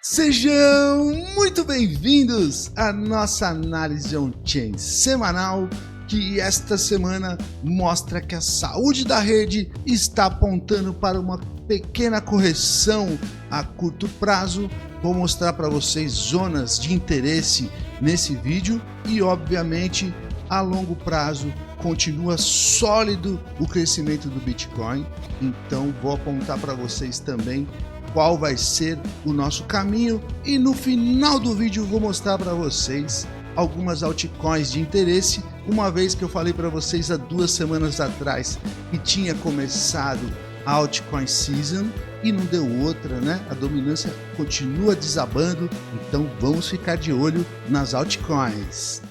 Sejam muito bem-vindos à nossa análise on-chain semanal, que esta semana mostra que a saúde da rede está apontando para uma pequena correção a curto prazo. Vou mostrar para vocês zonas de interesse nesse vídeo e, obviamente, a longo prazo continua sólido o crescimento do Bitcoin. Então, vou apontar para vocês também qual vai ser o nosso caminho e no final do vídeo vou mostrar para vocês algumas altcoins de interesse, uma vez que eu falei para vocês há 2 semanas atrás que tinha começado a altcoin season e não deu outra, né? A dominância continua desabando, então vamos ficar de olho nas altcoins.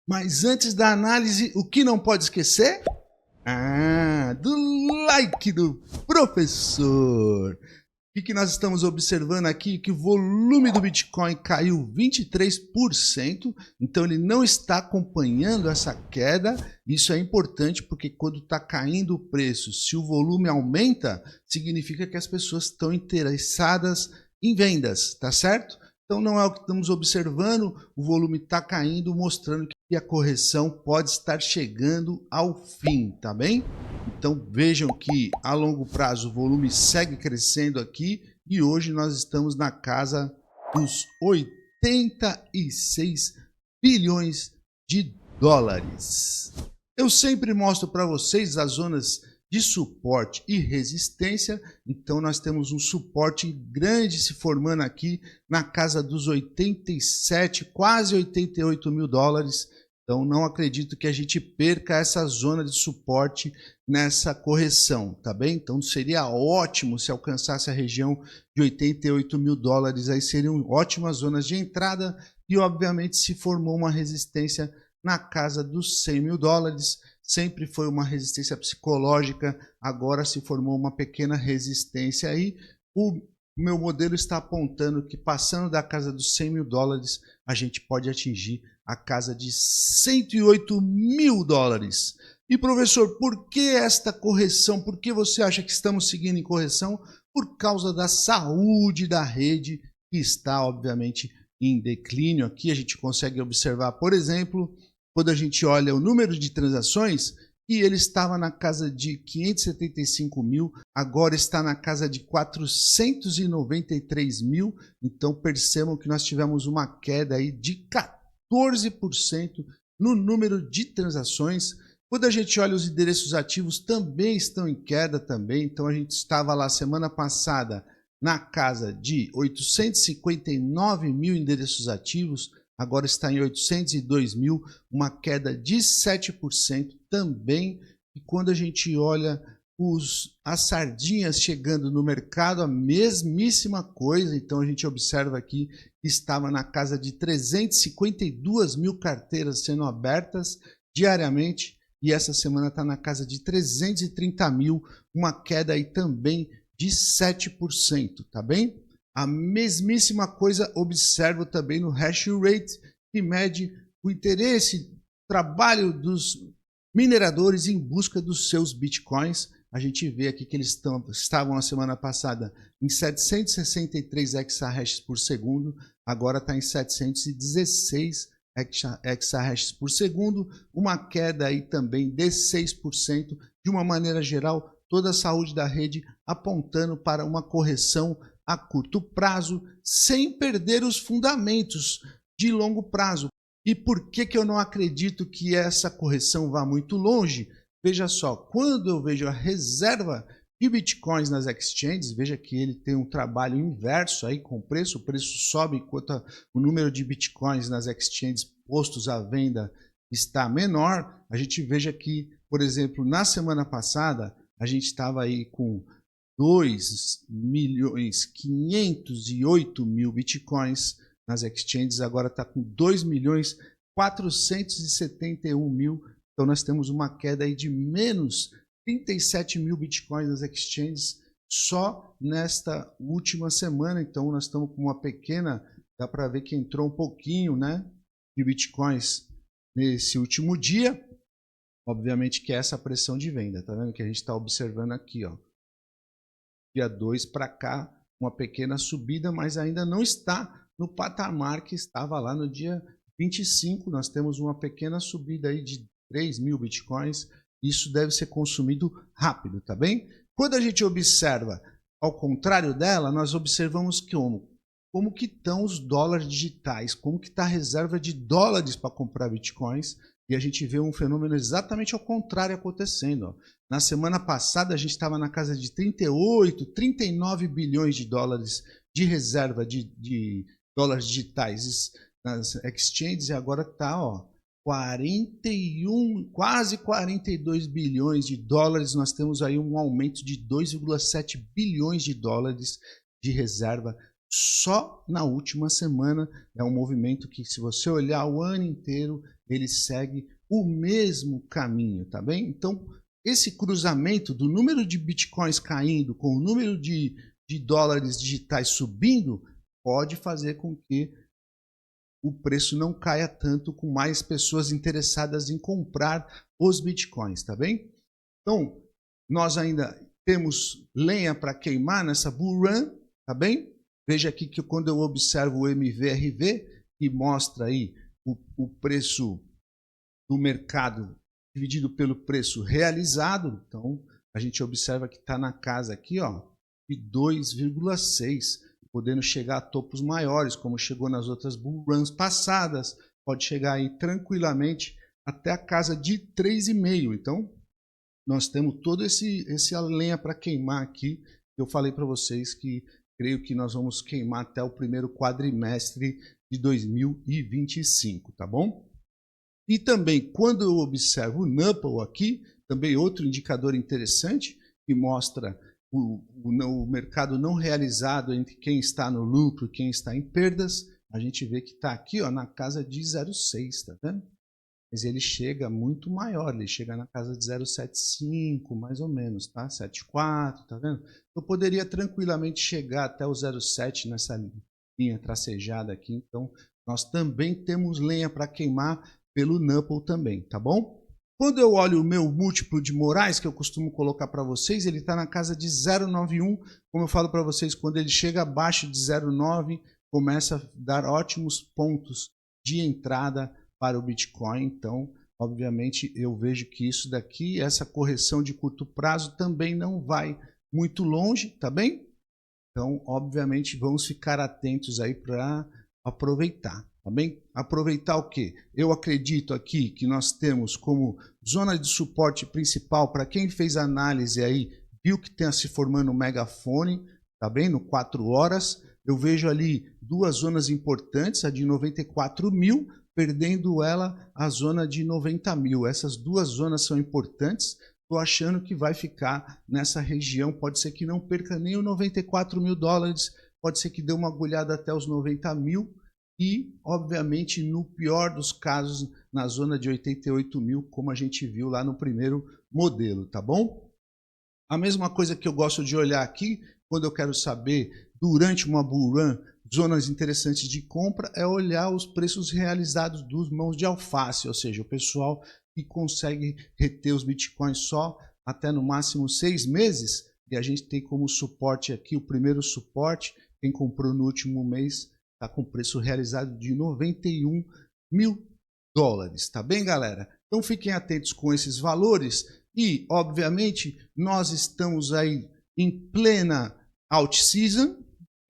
Mas antes da análise, o que não pode esquecer? Do like do professor. O que nós estamos observando aqui? Que o volume do Bitcoin caiu 23%, então ele não está acompanhando essa queda. Isso é importante porque quando está caindo o preço, se o volume aumenta, significa que as pessoas estão interessadas em vendas, tá certo? Então não é o que estamos observando, o volume está caindo, mostrando que a correção pode estar chegando ao fim, tá bem? Então vejam que a longo prazo o volume segue crescendo aqui e hoje nós estamos na casa dos 86 bilhões de dólares. Eu sempre mostro para vocês as zonas de suporte e resistência, então nós temos um suporte grande se formando aqui na casa dos 87, quase 88 mil dólares, então não acredito que a gente perca essa zona de suporte nessa correção, tá bem? Então seria ótimo se alcançasse a região de 88 mil dólares, aí seriam ótimas zonas de entrada e obviamente se formou uma resistência na casa dos 100 mil dólares, sempre foi uma resistência psicológica, agora se formou uma pequena resistência aí. O meu modelo está apontando que passando da casa dos 100 mil dólares, a gente pode atingir a casa de 108 mil dólares. E professor, por que esta correção? Por que você acha que estamos seguindo em correção? Por causa da saúde da rede, que está obviamente em declínio. Aqui a gente consegue observar, por exemplo, quando a gente olha o número de transações, e ele estava na casa de 575 mil, agora está na casa de 493 mil, então percebam que nós tivemos uma queda aí de 14% no número de transações. Quando a gente olha os endereços ativos, também estão em queda também, então a gente estava lá semana passada na casa de 859 mil endereços ativos, agora está em 802 mil, uma queda de 7% também. E quando a gente olha as sardinhas chegando no mercado, a mesmíssima coisa. Então a gente observa aqui que estava na casa de 352 mil carteiras sendo abertas diariamente e essa semana está na casa de 330 mil, uma queda aí também de 7%, tá bem? A mesmíssima coisa observo também no hash rate, que mede o interesse, trabalho dos mineradores em busca dos seus bitcoins. A gente vê aqui que eles estavam na semana passada em 763 exahashes por segundo, agora está em 716 exahashes por segundo, uma queda aí também de 6%. De uma maneira geral, toda a saúde da rede apontando para uma correção a curto prazo, sem perder os fundamentos de longo prazo. E por que eu não acredito que essa correção vá muito longe? Veja só, quando eu vejo a reserva de bitcoins nas exchanges, veja que ele tem um trabalho inverso aí com o preço sobe enquanto o número de bitcoins nas exchanges postos à venda está menor. A gente veja que, por exemplo, na semana passada, a gente estava aí com 2.508.000 bitcoins nas exchanges, agora está com 2.471.000, então nós temos uma queda aí de menos 37 mil bitcoins nas exchanges só nesta última semana. Então nós estamos com uma pequena, dá para ver que entrou um pouquinho, né, de bitcoins nesse último dia. obviamente que é essa pressão de venda, tá vendo que a gente está observando aqui, ó, dia 2 para cá, uma pequena subida, mas ainda não está no patamar que estava lá no dia 25, nós temos uma pequena subida aí de 3.000 bitcoins, isso deve ser consumido rápido, tá bem? Quando a gente observa ao contrário dela, nós observamos que como que estão os dólares digitais, como que está a reserva de dólares para comprar bitcoins, e a gente vê um fenômeno exatamente ao contrário acontecendo. Ó. Na semana passada a gente estava na casa de 38, 39 bilhões de dólares de reserva de dólares digitais nas exchanges, e agora está 41, quase 42 bilhões de dólares, nós temos aí um aumento de 2,7 bilhões de dólares de reserva só na última semana. É um movimento que, se você olhar o ano inteiro, ele segue o mesmo caminho, tá bem? Então, esse cruzamento do número de bitcoins caindo com o número de dólares digitais subindo pode fazer com que o preço não caia tanto, com mais pessoas interessadas em comprar os bitcoins, tá bem? Então, nós ainda temos lenha para queimar nessa bull run, tá bem? Veja aqui que quando eu observo o MVRV, que mostra aí o preço do mercado dividido pelo preço realizado, então a gente observa que está na casa aqui, ó, de 2,6, podendo chegar a topos maiores, como chegou nas outras bull runs passadas, pode chegar aí tranquilamente até a casa de 3,5. Então, nós temos todo esse lenha para queimar aqui. Eu falei para vocês que creio que nós vamos queimar até o primeiro quadrimestre de 2025, tá bom? E também, quando eu observo o Nuppel aqui, também outro indicador interessante, que mostra o mercado não realizado entre quem está no lucro e quem está em perdas, a gente vê que está aqui na casa de 0,6, tá vendo? Mas ele chega muito maior, ele chega na casa de 0,75, mais ou menos, tá? 7,4, tá vendo? Eu poderia tranquilamente chegar até o 0,7 nessa linha tracejada aqui, então nós também temos lenha para queimar pelo Nuppel também, tá bom? Quando eu olho o meu múltiplo de Morais, que eu costumo colocar para vocês, ele está na casa de 0,91. Como eu falo para vocês, quando ele chega abaixo de 0,9, começa a dar ótimos pontos de entrada para o Bitcoin. Então, obviamente, eu vejo que isso daqui, essa correção de curto prazo, também não vai muito longe, tá bem? Então, obviamente, vamos ficar atentos aí para aproveitar. Tá bem? Aproveitar o quê? Eu acredito aqui que nós temos como zona de suporte principal, para quem fez análise aí, viu que está se formando um megafone, tá bem? No 4 horas. Eu vejo ali duas zonas importantes, a de 94 mil, perdendo ela a zona de 90 mil. Essas duas zonas são importantes. Estou achando que vai ficar nessa região. Pode ser que não perca nem os 94 mil dólares, pode ser que dê uma agulhada até os 90 mil. E, obviamente, no pior dos casos, na zona de 88 mil, como a gente viu lá no primeiro modelo, tá bom? A mesma coisa que eu gosto de olhar aqui, quando eu quero saber, durante uma bull run, zonas interessantes de compra, é olhar os preços realizados dos mãos de alface, ou seja, o pessoal que consegue reter os bitcoins só até no máximo 6 meses, e a gente tem como suporte aqui, o primeiro suporte, quem comprou no último mês, está com preço realizado de 91 mil dólares, tá bem, galera? Então fiquem atentos com esses valores e, obviamente, nós estamos aí em plena alt season.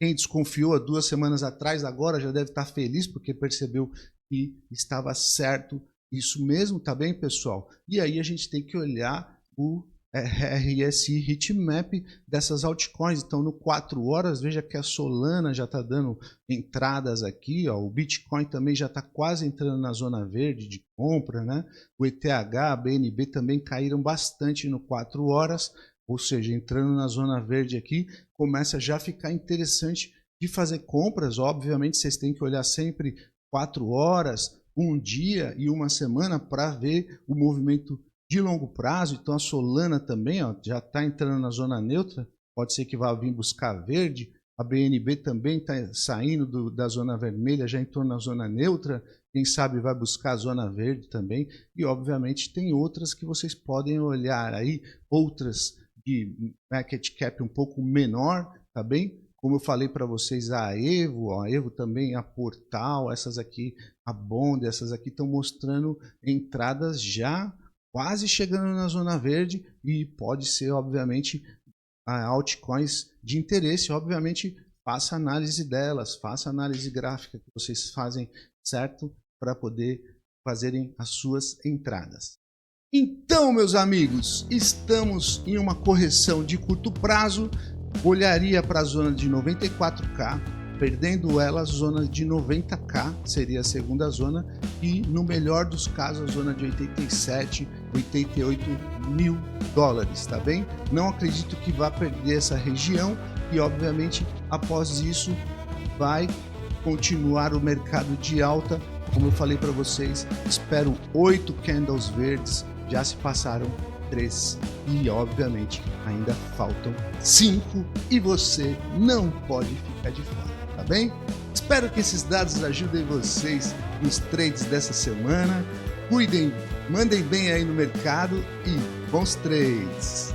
Quem desconfiou há 2 semanas atrás, agora já deve estar feliz porque percebeu que estava certo isso mesmo, tá bem, pessoal? E aí a gente tem que olhar o RSI Heatmap dessas altcoins. Então, no 4 horas, veja que a Solana já está dando entradas aqui, ó. O Bitcoin também já está quase entrando na zona verde de compra, né? O ETH, a BNB também caíram bastante no 4 horas, ou seja, entrando na zona verde aqui, começa já a ficar interessante de fazer compras. Obviamente, vocês têm que olhar sempre 4 horas, um dia e uma semana para ver o movimento de longo prazo. Então a Solana também já está entrando na zona neutra, pode ser que vá vir buscar verde. A BNB também está saindo da zona vermelha, já entrou na zona neutra. quem sabe vai buscar a zona verde também, e obviamente tem outras que vocês podem olhar aí, outras de market cap um pouco menor, tá bem? Como eu falei para vocês, a Evo também, a Portal, essas aqui, a Bond, essas aqui estão mostrando entradas já quase chegando na zona verde, e pode ser, obviamente, altcoins de interesse. Obviamente, faça análise delas, faça análise gráfica que vocês fazem, certo? Para poder fazerem as suas entradas. Então, meus amigos, estamos em uma correção de curto prazo. Olharia para a zona de 94K, perdendo ela, a zona de 90K seria a segunda zona, e no melhor dos casos a zona de 87, 88 mil dólares, tá bem? Não acredito que vá perder essa região, e obviamente após isso vai continuar o mercado de alta. Como eu falei para vocês, espero 8 candles verdes, já se passaram 3 e obviamente ainda faltam 5 e você não pode ficar de fora, tá bem? Espero que esses dados ajudem vocês nos trades dessa semana. Cuidem, mandem bem aí no mercado e bons trades!